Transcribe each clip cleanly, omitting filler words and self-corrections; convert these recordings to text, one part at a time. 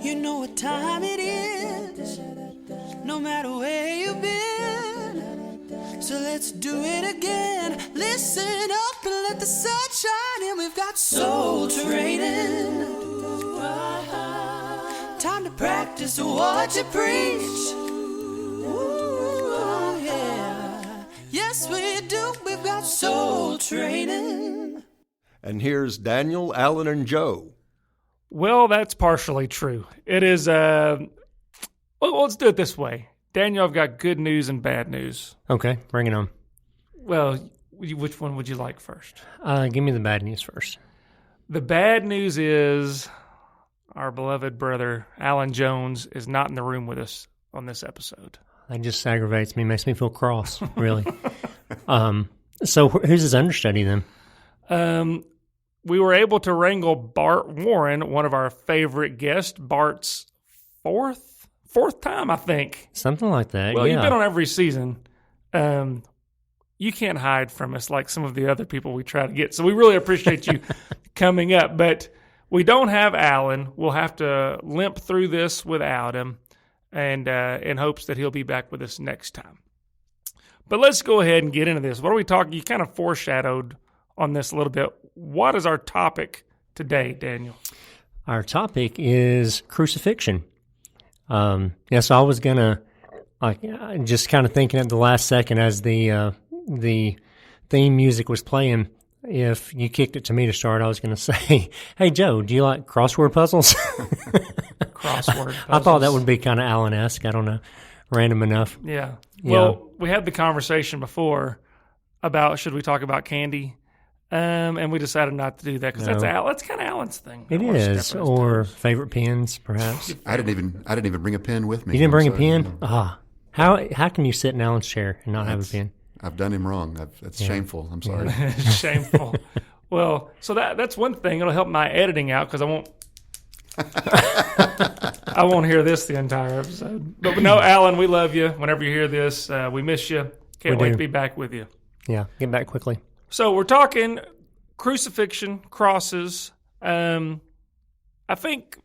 You know what time it is, no matter where you've been. So let's do it again. Listen up and let the sun shine in. We've got soul training. Time to practice what you preach. Ooh, yeah. Yes, we do. We've got soul training. And here's Daniel, Alan, and Joe. Well, that's partially true. It is, well, let's do it this way. Daniel, I've got good news and bad news. Okay, bring it on. Well, which one would you like first? Give me the bad news first. The bad news is our beloved brother, Alan Jones, is not in the room with us on this episode. That just aggravates me, makes me feel cross, really. So who's his understudy then? We were able to wrangle Bart Warren, one of our favorite guests, Bart's fourth time, I think. Something like that, Well, yeah. you've been on every season. You can't hide from us like some of the other people we try to get. So we really appreciate you coming up. But we don't have Alan. We'll have to limp through this without him, and in hopes that he'll be back with us next time. But let's go ahead and get into this. What are we talking? You kind of foreshadowed on this a little bit. What is our topic today, Daniel? Our topic is crucifixion. So I was gonna, just kind of thinking at the last second as the theme music was playing. If you kicked it to me to start, I was going to say, "Hey Joe, do you like crossword puzzles?" Crossword puzzles. I thought that would be kind of Allen-esque. I don't know, random enough. Yeah. Yeah. Well, we had the conversation before about should we talk about candy. And we decided not to do that because that's kind of Alan's thing. It is, or favorite pens, perhaps. I didn't even bring a pen with me. You didn't bring a sorry. pen? How can you sit in Alan's chair and not have a pen? I've done him wrong. That's shameful. I'm sorry. Shameful. Well, so that's one thing. It'll help my editing out because I won't hear this the entire episode. But no, Alan, we love you. Whenever you hear this, we miss you. Can't wait to be back with you. Yeah, get back quickly. So we're talking crucifixion, crosses. I think,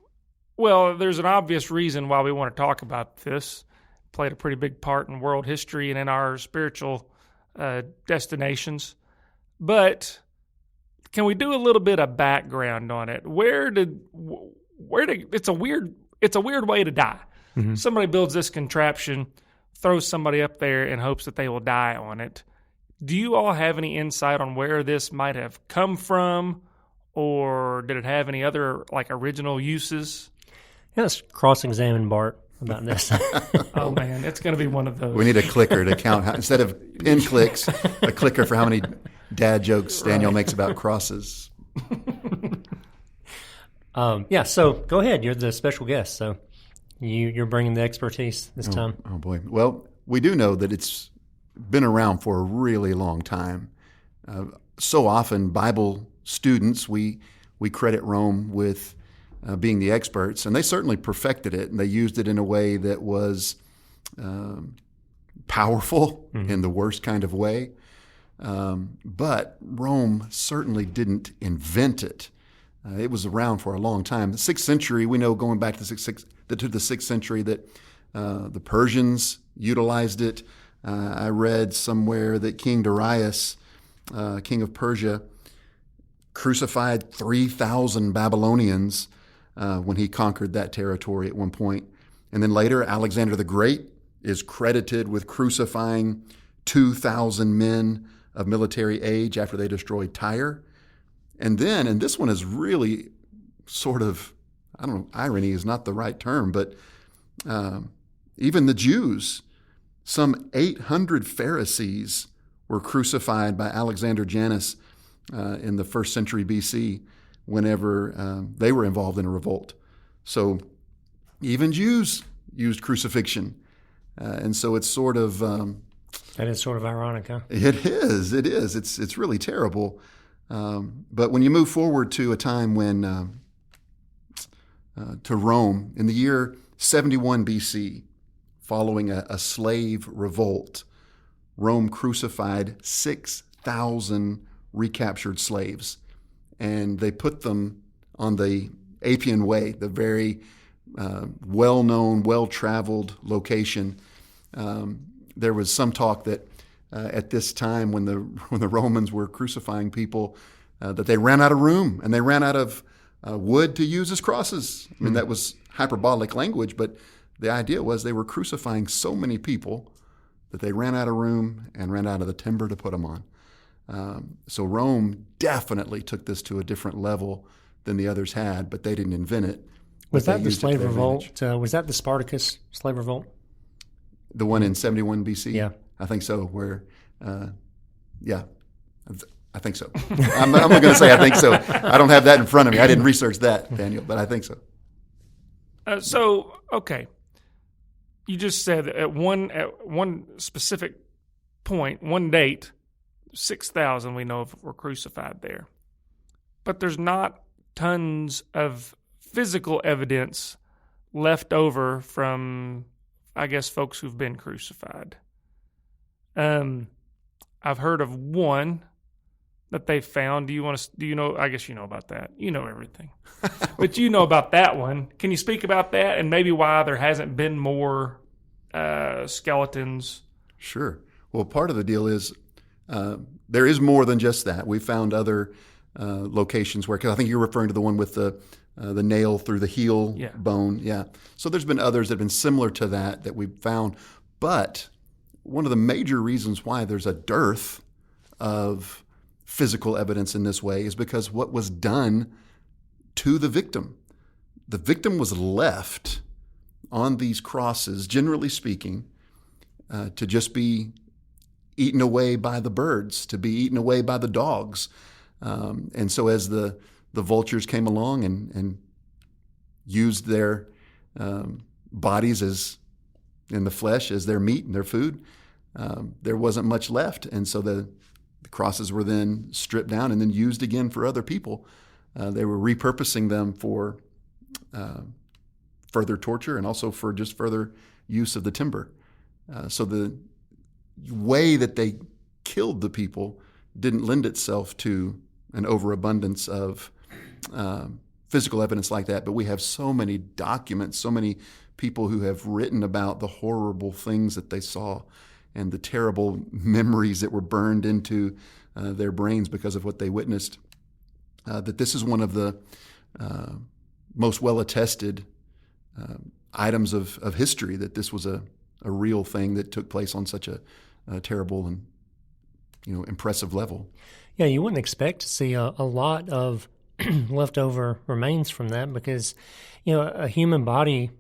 well, there's an obvious reason why we want to talk about this. Played a pretty big part in world history and in our spiritual destinations. But can we do a little bit of background on it? It's a weird way to die. Mm-hmm. Somebody builds this contraption, throws somebody up there in hopes that they will die on it. Do you all have any insight on where this might have come from, or did it have any other original uses? Yeah, let's cross-examine Bart about this. Oh man, it's going to be one of those. We need a clicker to count instead of pin clicks, a clicker for how many dad jokes Daniel makes about crosses. So go ahead. You're the special guest, so you're bringing the expertise this time. Oh boy. Well, we do know that it's been around for a really long time. So often, Bible students, we credit Rome with being the experts, and they certainly perfected it, and they used it in a way that was powerful in the worst kind of way. But Rome certainly didn't invent it. It was around for a long time. The 6th century, we know going back to the 6th century that the Persians utilized it. I read somewhere that King Darius, king of Persia, crucified 3,000 Babylonians when he conquered that territory at one point. And then later, Alexander the Great is credited with crucifying 2,000 men of military age after they destroyed Tyre. And then, and this one is really sort of, I don't know, irony is not the right term, but even the Jews, some 800 Pharisees were crucified by Alexander Janus in the 1st century BC whenever they were involved in a revolt. So even Jews used crucifixion. And so it's sort of... that is sort of ironic, huh? It is. It's really terrible. But when you move forward to a time when, to Rome, in the year 71 BC, following a slave revolt, Rome crucified 6,000 recaptured slaves, and they put them on the Appian Way, the very well-known, well-traveled location. There was some talk that at this time, when the Romans were crucifying people, that they ran out of room and they ran out of wood to use as crosses. I mean, that was hyperbolic language, but the idea was they were crucifying so many people that they ran out of room and ran out of the timber to put them on. So Rome definitely took this to a different level than the others had, but they didn't invent it. Was They that the used it to slave their revolt? advantage. Was that the Spartacus slave revolt? The one in 71 BC? Yeah. I think so, where, yeah, I think so. I'm not going to say I think so. I don't have that in front of me. I didn't research that, Daniel, but I think so. Okay. You just said that at one specific point, one date, 6,000 we know of were crucified there. But there's not tons of physical evidence left over from, I guess, folks who've been crucified. I've heard of one that they found. Do you know? I guess you know about that. You know everything. But you know about that one. Can you speak about that and maybe why there hasn't been more skeletons? Sure. Well, part of the deal is there is more than just that. We found other locations where, 'cause I think you're referring to the one with the nail through the heel bone. Yeah. So there's been others that have been similar to that we've found. But one of the major reasons why there's a dearth of physical evidence in this way is because what was done to the victim. The victim was left on these crosses, generally speaking, to just be eaten away by the birds, to be eaten away by the dogs. And so as the vultures came along and used their bodies as in the flesh as their meat and their food, there wasn't much left. And so the crosses were then stripped down and then used again for other people. They were repurposing them for further torture and also for just further use of the timber. So the way that they killed the people didn't lend itself to an overabundance of physical evidence like that. But we have so many documents, so many people who have written about the horrible things that they saw and the terrible memories that were burned into their brains because of what they witnessed, that this is one of the most well-attested items of history, that this was a real thing that took place on such a terrible and impressive level. Yeah, you wouldn't expect to see a lot of leftover remains from that because, a human body,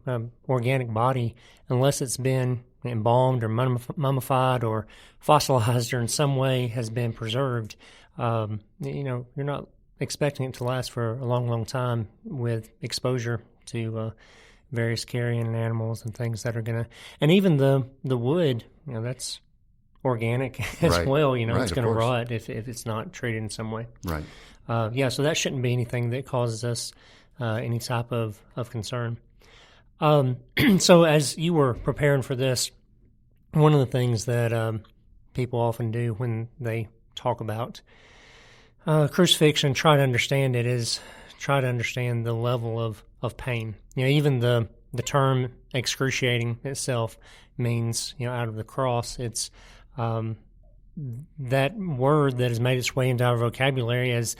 organic body, unless it's been embalmed or mummified or fossilized or in some way has been preserved, you're not expecting it to last for a long, long time with exposure to various carrion animals and things that are going to, and even the wood, that's organic as Right. well. Right, It's of going to course. rot if it's not treated in some way. Right. So that shouldn't be anything that causes us any type of concern. So as you were preparing for this, one of the things that people often do when they talk about crucifixion, try to understand it, is try to understand the level of pain. Even the term excruciating itself means, out of the cross. It's that word that has made its way into our vocabulary as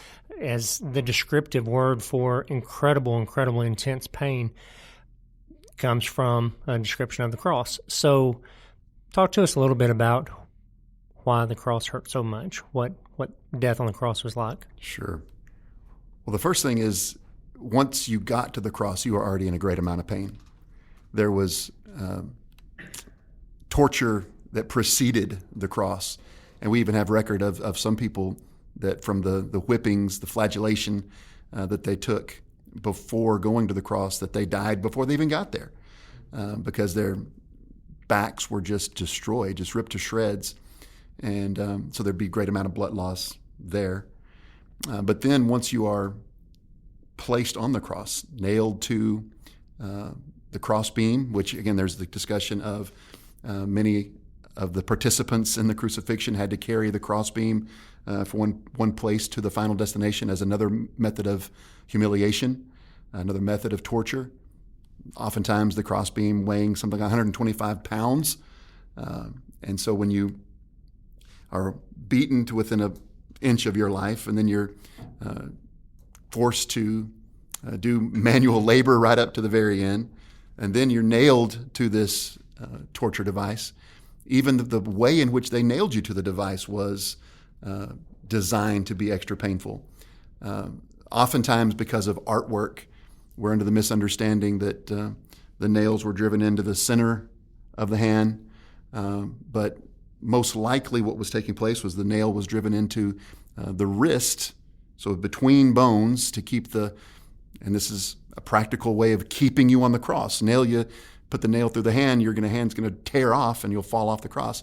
the descriptive word for incredible, intense pain comes from a description of the cross. So talk to us a little bit about why the cross hurt so much, what death on the cross was like. Sure. Well, the first thing is, once you got to the cross, you were already in a great amount of pain. There was torture that preceded the cross. And we even have record of some people that from the whippings, the flagellation that they took before going to the cross, that they died before they even got there because their backs were just destroyed, just ripped to shreds. And so there'd be a great amount of blood loss there. But then once you are placed on the cross, nailed to the crossbeam, which again, there's the discussion of many of the participants in the crucifixion had to carry the crossbeam from one place to the final destination as another method of humiliation, another method of torture. oftentimes the crossbeam weighing something like 125 pounds. And so when you are beaten to within an inch of your life, and then you're forced to do manual labor right up to the very end, and then you're nailed to this torture device, even the way in which they nailed you to the device was designed to be extra painful. Oftentimes because of artwork, we're under the misunderstanding that the nails were driven into the center of the hand, but most likely what was taking place was the nail was driven into the wrist, so between bones, to keep and this is a practical way of keeping you on the cross. Put the nail through the hand, hand's going to tear off and you'll fall off the cross.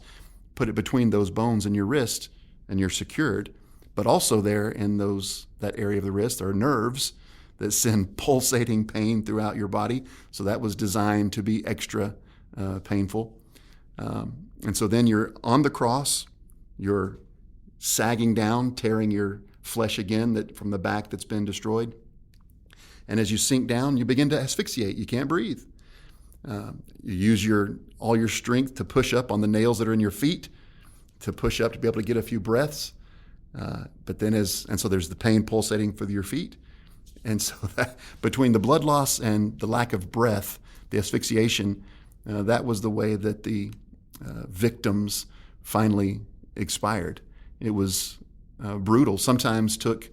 Put it between those bones in your wrist and you're secured. But also there in that area of the wrist, there are nerves that send pulsating pain throughout your body. So that was designed to be extra painful. And so then you're on the cross, you're sagging down, tearing your flesh again from the back that's been destroyed. And as you sink down, you begin to asphyxiate. You can't breathe. You use all your strength to push up on the nails that are in your feet, to push up to be able to get a few breaths. But then so there's the pain pulsating through your feet. And so between the blood loss and the lack of breath, the asphyxiation, that was the way that the victims finally expired. It was brutal. Sometimes took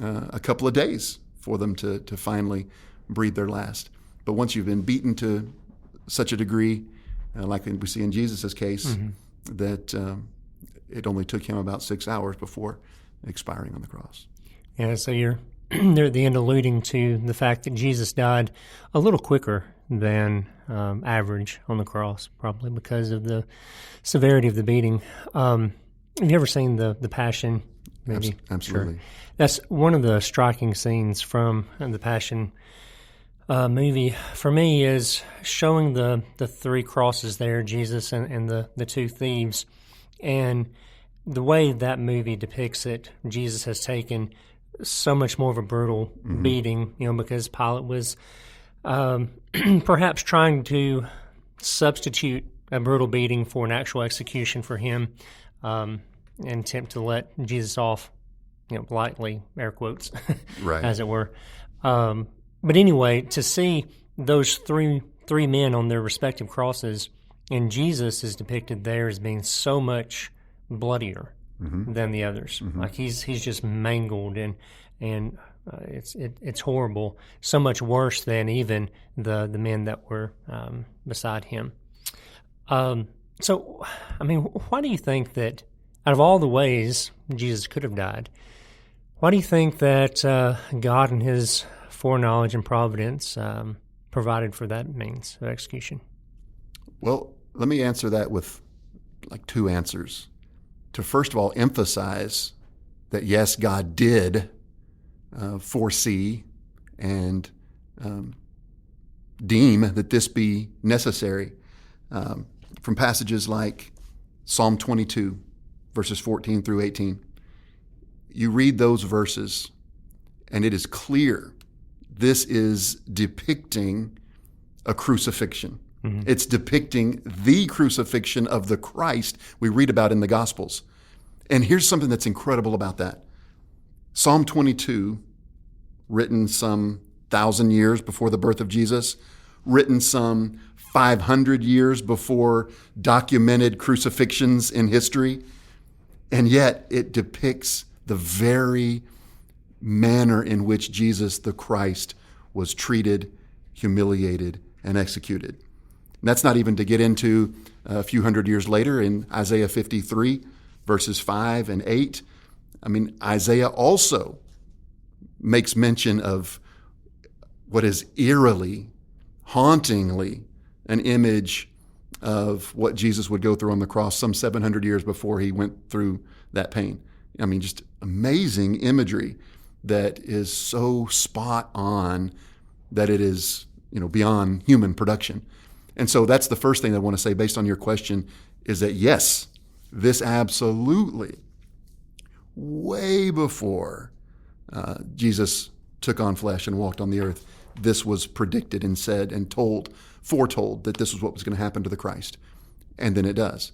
a couple of days for them to finally breathe their last. But once you've been beaten to such a degree, like we see in Jesus' case, that it only took him about 6 hours before expiring on the cross. Yeah, so you're there at the end alluding to the fact that Jesus died a little quicker than average on the cross, probably because of the severity of the beating. Have you ever seen the Passion? Maybe? Absolutely. Sure. That's one of the striking scenes from the Passion movie for me, is showing the three crosses there, Jesus and the two thieves, and the way that movie depicts it. Jesus has taken so much more of a brutal beating, because Pilate was perhaps trying to substitute a brutal beating for an actual execution for him, and attempt to let Jesus off, lightly, air quotes, right, as it were. But anyway, to see those three men on their respective crosses, and Jesus is depicted there as being so much bloodier than the others. Like he's just mangled, and it's horrible. So much worse than even the men that were beside him. So, I mean, why do you think that out of all the ways Jesus could have died, why do you think that God in his foreknowledge and providence provided for that means of execution? Well, let me answer that with two answers. To first of all emphasize that yes, God did foresee and deem that this be necessary. From passages like Psalm 22, verses 14 through 18. You read those verses, and it is clear this is depicting a crucifixion. It's depicting the crucifixion of the Christ we read about in the Gospels. And here's something that's incredible about that. Psalm 22, written some 1,000 years before the birth of Jesus, written some 500 years before documented crucifixions in history, and yet it depicts the very manner in which Jesus the Christ was treated, humiliated, and executed. And that's not even to get into a few hundred years later in Isaiah 53, verses 5 and 8. I mean, Isaiah also makes mention of what is eerily, hauntingly an image of what Jesus would go through on the cross some 700 years before he went through that pain. I mean, just amazing imagery that is so spot on that it is, beyond human production. And so that's the first thing I want to say based on your question, is that yes, this absolutely, way before Jesus took on flesh and walked on the earth, this was predicted and said and foretold that this was what was going to happen to the Christ. And then it does.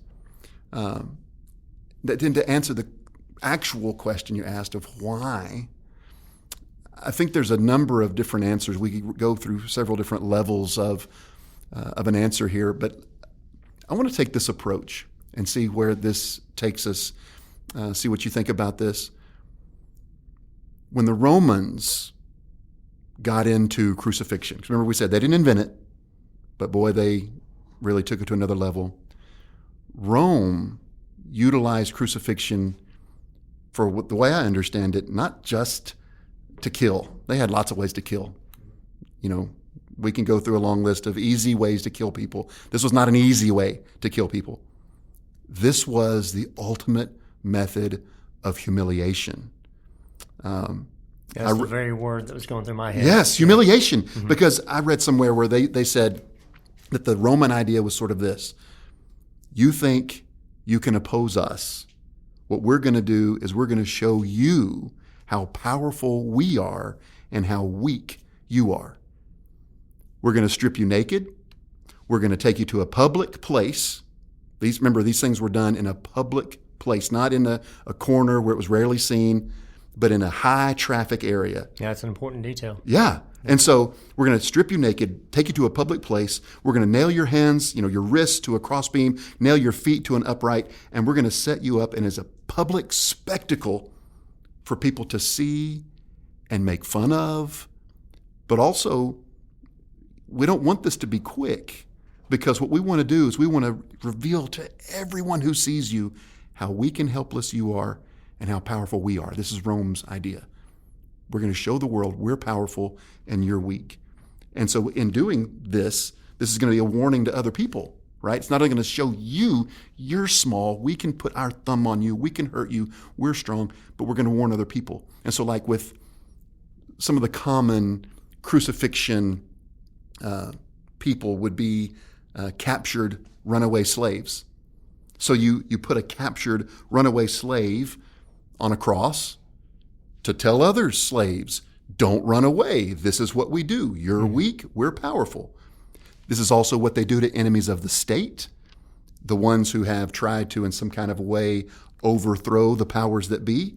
Then to answer the actual question you asked of why, I think there's a number of different answers. We could go through several different levels of an answer here, but I want to take this approach and see where this takes us, see what you think about this. When the Romans got into crucifixion, remember we said they didn't invent it, but boy, they really took it to another level. Rome utilized crucifixion for the way I understand it, not just to kill. They had lots of ways to kill. You know, we can go through a long list of easy ways to kill people. This was not an easy way to kill people. This was the ultimate method of humiliation. That's the very word that was going through my head. Yes, humiliation. Mm-hmm. Because I read somewhere where they said that the Roman idea was sort of this. You think you can oppose us. What we're going to do is we're going to show you how powerful we are and how weak you are. We're going to strip you naked. We're going to take you to a public place. Remember, these things were done in a public place, not in a corner where it was rarely seen, but in a high traffic area. Yeah, that's an important detail. Yeah. And so we're going to strip you naked, take you to a public place. We're going to nail your hands, your wrists to a crossbeam, nail your feet to an upright, and we're going to set you up and as a public spectacle for people to see and make fun of. But also, we don't want this to be quick, because what we want to do is we want to reveal to everyone who sees you how weak and helpless you are and how powerful we are. This is Rome's idea. We're going to show the world we're powerful and you're weak. And so in doing this is going to be a warning to other people, right? It's not only going to show you you're small. We can put our thumb on you. We can hurt you. We're strong, but we're going to warn other people. And so like with some of the common crucifixion people would be captured runaway slaves. So you put a captured runaway slave on a cross to tell other slaves, don't run away. This is what we do. You're weak, we're powerful. This is also what they do to enemies of the state, the ones who have tried to, in some kind of way, overthrow the powers that be.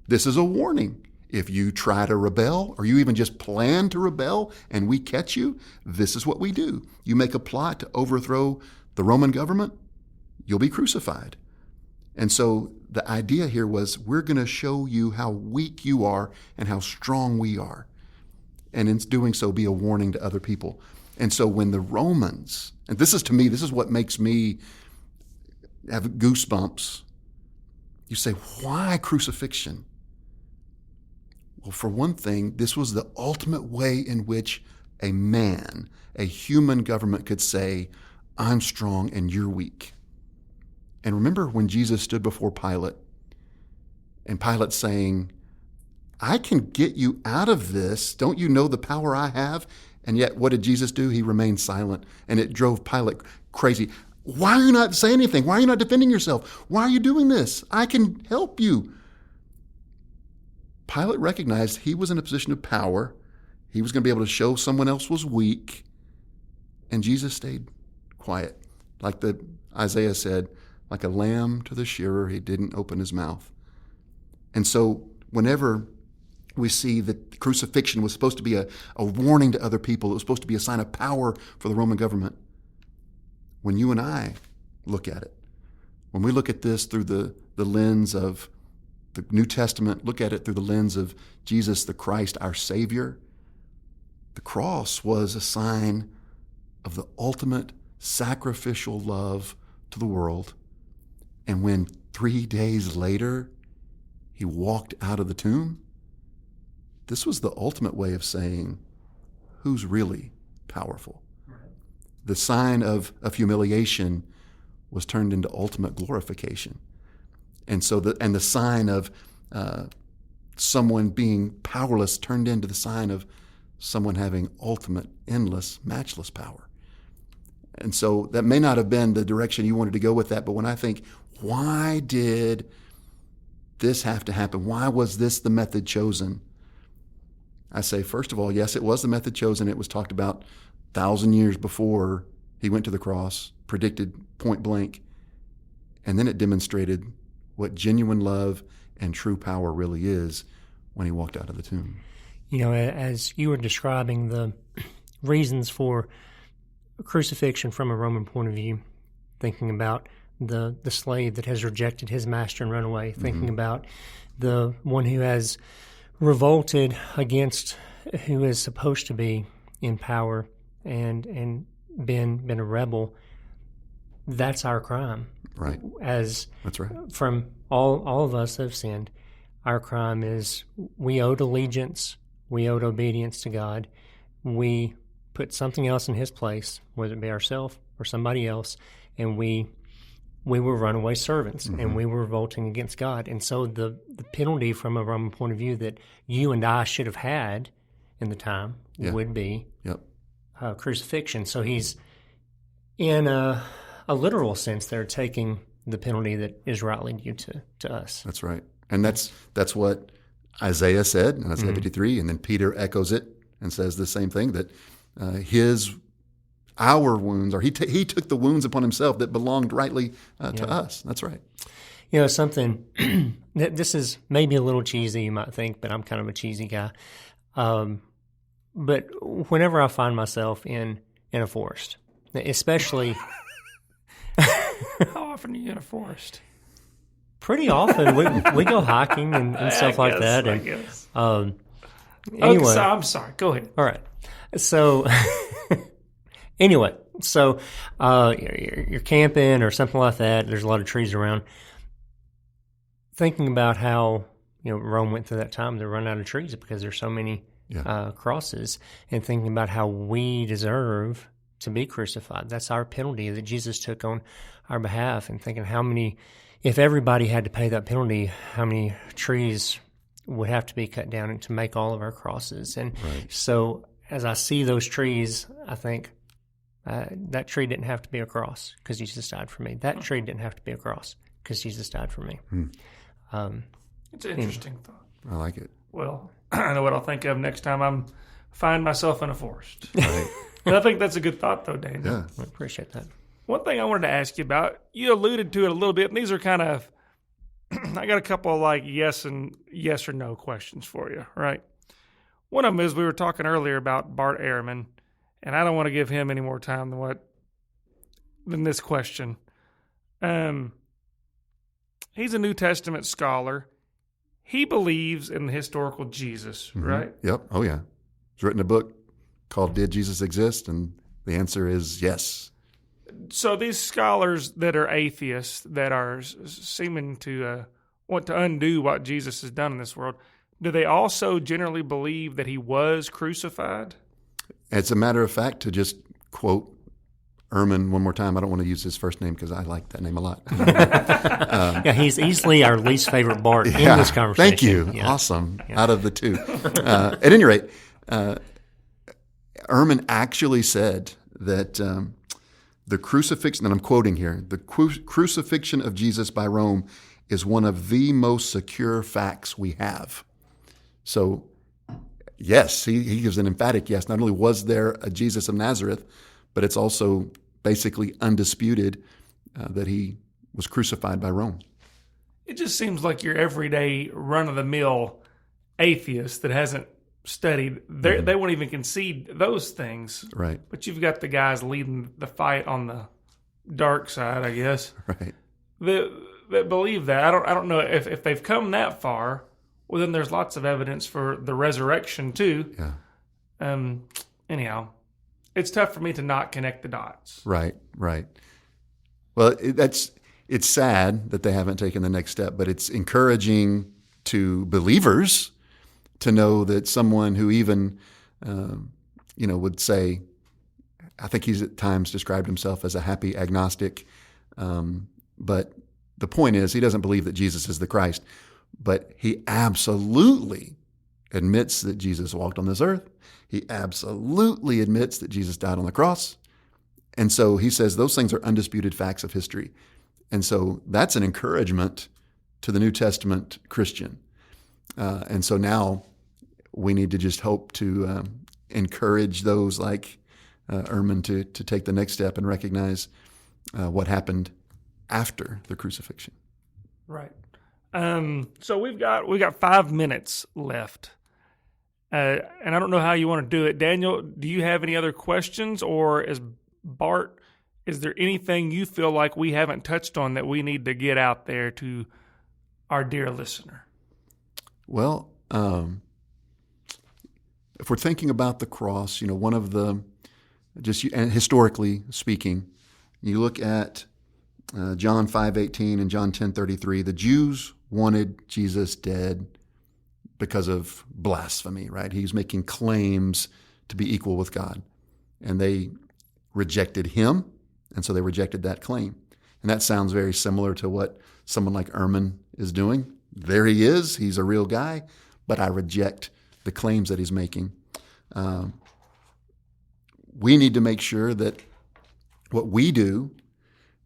This is a warning. If you try to rebel, or you even just plan to rebel, and we catch you, this is what we do. You make a plot to overthrow the Roman government, you'll be crucified. And so the idea here was, we're going to show you how weak you are and how strong we are. And in doing so, be a warning to other people. And so when the Romans, and this is, to me, this is what makes me have goosebumps. You say, why crucifixion? Well, for one thing, this was the ultimate way in which a man, a human government could say, I'm strong and you're weak. And remember when Jesus stood before Pilate, and Pilate saying, I can get you out of this. Don't you know the power I have? And yet, what did Jesus do? He remained silent, and it drove Pilate crazy. Why are you not saying anything? Why are you not defending yourself? Why are you doing this? I can help you. Pilate recognized he was in a position of power. He was going to be able to show someone else was weak. And Jesus stayed quiet. Like Isaiah said, like a lamb to the shearer, he didn't open his mouth. And so whenever we see that crucifixion was supposed to be a warning to other people, it was supposed to be a sign of power for the Roman government, when you and I look at it, when we look at this through the lens of the New Testament, look at it through the lens of Jesus the Christ, our Savior, the cross was a sign of the ultimate sacrificial love to the world. And when 3 days later he walked out of the tomb, this was the ultimate way of saying who's really powerful. The sign of humiliation was turned into ultimate glorification. And so the sign of someone being powerless turned into the sign of someone having ultimate, endless, matchless power. And so that may not have been the direction you wanted to go with that, but when I think, why did this have to happen? Why was this the method chosen? I say, first of all, yes, it was the method chosen. It was talked about 1,000 years before he went to the cross, predicted point blank. And then it demonstrated what genuine love and true power really is when he walked out of the tomb. You know, as you were describing the reasons for crucifixion from a Roman point of view, thinking about the slave that has rejected his master and run away, thinking about the one who has revolted against who is supposed to be in power and been a rebel. That's our crime. Right. As That's right. from all of us that have sinned, our crime is we owed allegiance, we owed obedience to God. We put something else in his place, whether it be ourselves or somebody else, and we were runaway servants, and we were revolting against God. And so the penalty from a Roman point of view that you and I should have had in the time would be crucifixion. So he's, in a literal sense, they're taking the penalty that is rightly due to us. That's right. And that's what Isaiah said in Isaiah 53, and then Peter echoes it and says the same thing, that our wounds, or he took the wounds upon himself that belonged rightly to us. That's right. You know, something, this is maybe a little cheesy, you might think, but I'm kind of a cheesy guy. But whenever I find myself in a forest, especially... How often are you in a forest? Pretty often. We go hiking and stuff like that. I And, guess. anyway. Okay, so I'm sorry. Go ahead. All right. So, anyway, so you're camping or something like that. There's a lot of trees around. Thinking about how Rome went through that time, they run out of trees because there's so many crosses, and thinking about how we deserve to be crucified. That's our penalty that Jesus took on our behalf, and thinking how many, if everybody had to pay that penalty, how many trees would have to be cut down to make all of our crosses. And so as I see those trees, I think that tree didn't have to be a cross because Jesus died for me. That tree didn't have to be a cross because Jesus died for me. It's an interesting thought. I like it. Well, I know what I'll think of next time I find myself in a forest. Right. But I think that's a good thought, though, Daniel. Yeah. I appreciate that. One thing I wanted to ask you about, you alluded to it a little bit, and these are kind of, I got a couple of like yes or no questions for you, right? One of them is we were talking earlier about Bart Ehrman, and I don't want to give him any more time than this question. He's a New Testament scholar. He believes in the historical Jesus, right? Yep. Oh, yeah. He's written a book called Did Jesus Exist? And the answer is yes. So these scholars that are atheists, that are seeming to want to undo what Jesus has done in this world, do they also generally believe that he was crucified? As a matter of fact, to just quote Ehrman one more time, I don't want to use his first name because I like that name a lot. He's easily our least favorite Bart in this conversation. Thank you. Yeah. Awesome. Out of the two. At any rate, Ehrman actually said that the crucifixion, and I'm quoting here, the crucifixion of Jesus by Rome is one of the most secure facts we have. So, yes, he gives an emphatic yes. Not only was there a Jesus of Nazareth, but it's also basically undisputed that he was crucified by Rome. It just seems like your everyday run-of-the-mill atheist that hasn't studied, they won't even concede those things. Right. But you've got the guys leading the fight on the dark side, I guess, Right. that believe that. I don't know if they've come that far. Well, then there's lots of evidence for the resurrection too. Yeah. Anyhow, it's tough for me to not connect the dots. Right. Well, it's sad that they haven't taken the next step, but it's encouraging to believers to know that someone who even, would say, I think he's at times described himself as a happy agnostic, but the point is he doesn't believe that Jesus is the Christ, but he absolutely admits that Jesus walked on this earth. He absolutely admits that Jesus died on the cross. And so he says those things are undisputed facts of history. And so that's an encouragement to the New Testament Christian. And so now we need to just hope to encourage those like Ehrman to take the next step and recognize what happened after the crucifixion. Right. So we've got 5 minutes left. And I don't know how you want to do it. Daniel, do you have any other questions, or is there anything you feel like we haven't touched on that we need to get out there to our dear listener? Well, if we're thinking about the cross, one of the, and historically speaking, you look at John 5:18 and John 10:33, the Jews wanted Jesus dead because of blasphemy, right? He was making claims to be equal with God, and they rejected him, and so they rejected that claim. And that sounds very similar to what someone like Ehrman is doing. There he is, he's a real guy, but I reject the claims that he's making. We need to make sure that what we do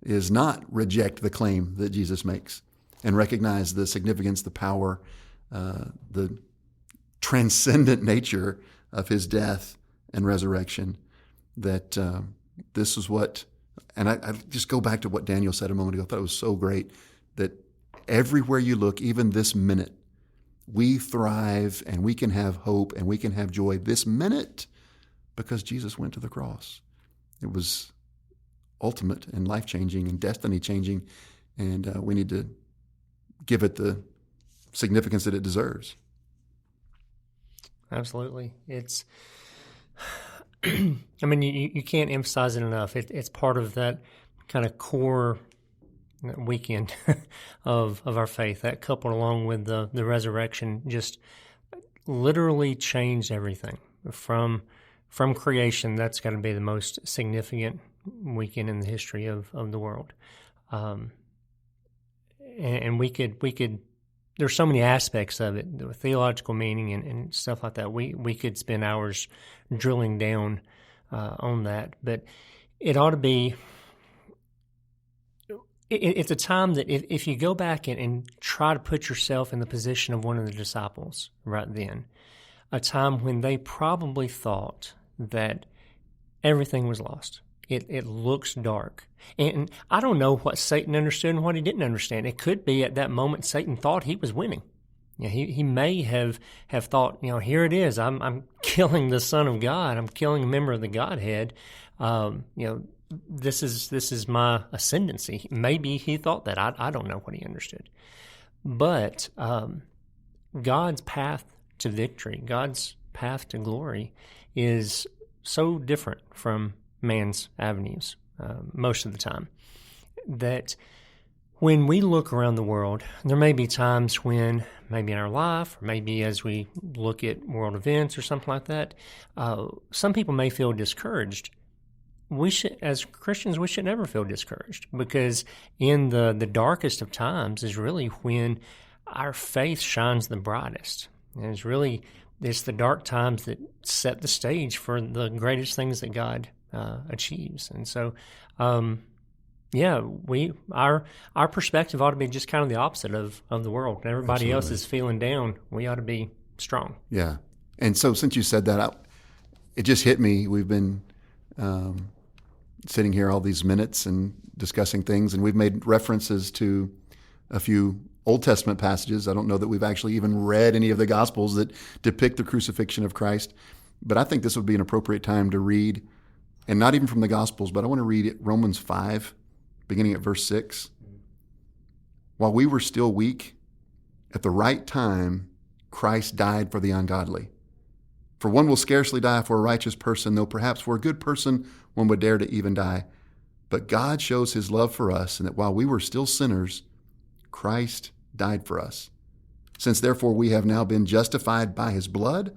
is not reject the claim that Jesus makes and recognize the significance, the power, the transcendent nature of his death and resurrection, that this is what, and I just go back to what Daniel said a moment ago. I thought it was so great that everywhere you look, even this minute, we thrive and we can have hope and we can have joy this minute because Jesus went to the cross. It was ultimate and life-changing and destiny-changing, and we need to give it the significance that it deserves. Absolutely. It's, I mean, you can't emphasize it enough. It's part of that kind of core weekend of our faith, that coupled along with the resurrection, just literally changed everything. From creation, that's got to be the most significant weekend in the history of the world. And we could there's so many aspects of it, the theological meaning and stuff like that. We could spend hours drilling down on that, but it ought to be. It's a time that if you go back and try to put yourself in the position of one of the disciples right then, a time when they probably thought that everything was lost. It looks dark. And I don't know what Satan understood and what he didn't understand. It could be at that moment Satan thought he was winning. He may have thought, here it is. I'm killing the Son of God. I'm killing a member of the Godhead. This is my ascendancy. Maybe he thought that. I don't know what he understood. But God's path to victory, God's path to glory is so different from man's avenues most of the time, that when we look around the world, there may be times when maybe in our life, or maybe as we look at world events or something like that, some people may feel discouraged. We should, as Christians, we should never feel discouraged, because in the darkest of times is really when our faith shines the brightest. And it's the dark times that set the stage for the greatest things that God achieves. And so, our perspective ought to be just kind of the opposite of the world. When everybody else is feeling down, we ought to be strong. Yeah. And so since you said that, it just hit me. We've been sitting here all these minutes and discussing things, and we've made references to a few Old Testament passages. I don't know that we've actually even read any of the Gospels that depict the crucifixion of Christ, but I think this would be an appropriate time to read, and not even from the Gospels, but I want to read it, Romans 5, beginning at verse 6. While we were still weak, at the right time, Christ died for the ungodly. For one will scarcely die for a righteous person, though perhaps for a good person one would dare to even die. But God shows his love for us, and that while we were still sinners, Christ died for us. Since therefore we have now been justified by his blood,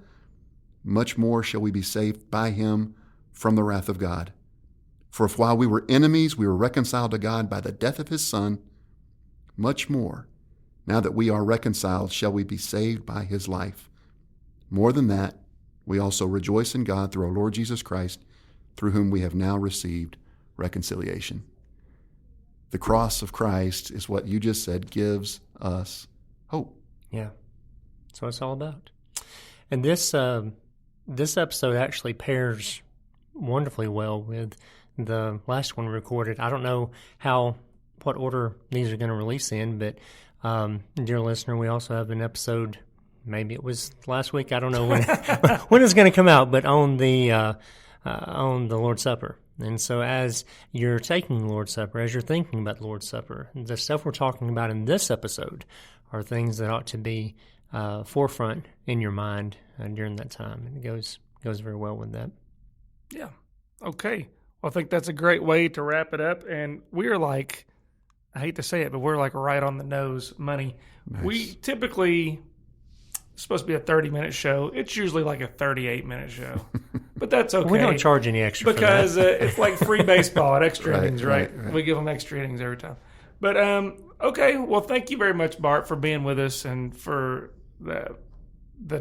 much more shall we be saved by him from the wrath of God. For if while we were enemies we were reconciled to God by the death of his Son, much more, now that we are reconciled, shall we be saved by his life. More than that, we also rejoice in God through our Lord Jesus Christ, through whom we have now received reconciliation. The cross of Christ is what you just said gives us hope. Yeah. That's what it's all about. And this episode actually pairs wonderfully well with the last one we recorded. I don't know what order these are going to release in, but dear listener, we also have an episode. Maybe it was last week. I don't know when when it's going to come out, but on the Lord's Supper. And so, as you're taking the Lord's Supper, as you're thinking about the Lord's Supper, the stuff we're talking about in this episode are things that ought to be forefront in your mind during that time, and it goes very well with that. Yeah. Okay. Well, I think that's a great way to wrap it up. And we're like, I hate to say it, but we're like right on the nose money. Nice. We typically, it's supposed to be a 30-minute show. It's usually like a 38-minute show. But that's okay. We don't charge any extra because for that. It's like free baseball at extra Right, innings, right? right. We give them extra innings every time. But, okay. Well, thank you very much, Bart, for being with us and for the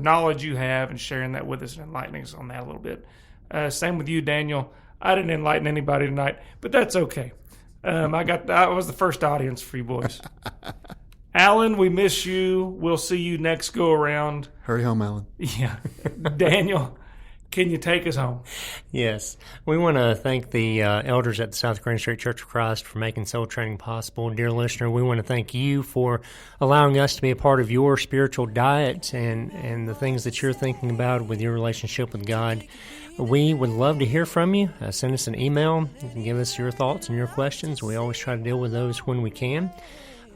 knowledge you have and sharing that with us and enlightening us on that a little bit. Same with you, Daniel. I didn't enlighten anybody tonight, but that's okay. I was the first audience for you boys. Alan, we miss you. We'll see you next go around. Hurry home, Alan. Yeah. Daniel, can you take us home? Yes. We want to thank the elders at the South Grand Street Church of Christ for making soul training possible. Dear listener, we want to thank you for allowing us to be a part of your spiritual diet and the things that you're thinking about with your relationship with God. We would love to hear from you. Send us an email. You can give us your thoughts and your questions. We always try to deal with those when we can.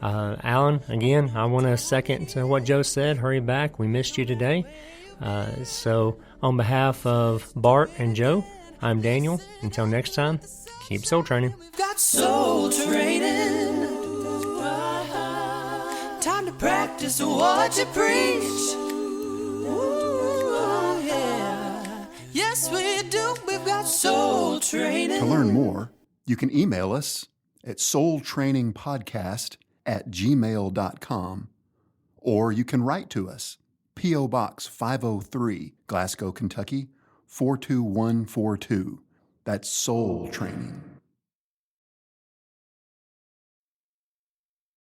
Alan, again, I want to second what Joe said. Hurry back. We missed you today. So on behalf of Bart and Joe, I'm Daniel. Until next time, keep soul training. We've got soul training. Time to practice what you preach. Ooh, yeah. Yes, we do. We've got soul training. To learn more, you can email us at soultrainingpodcast@gmail.com, or you can write to us, P.O. Box 503, Glasgow, Kentucky, 42142. That's Soul Training.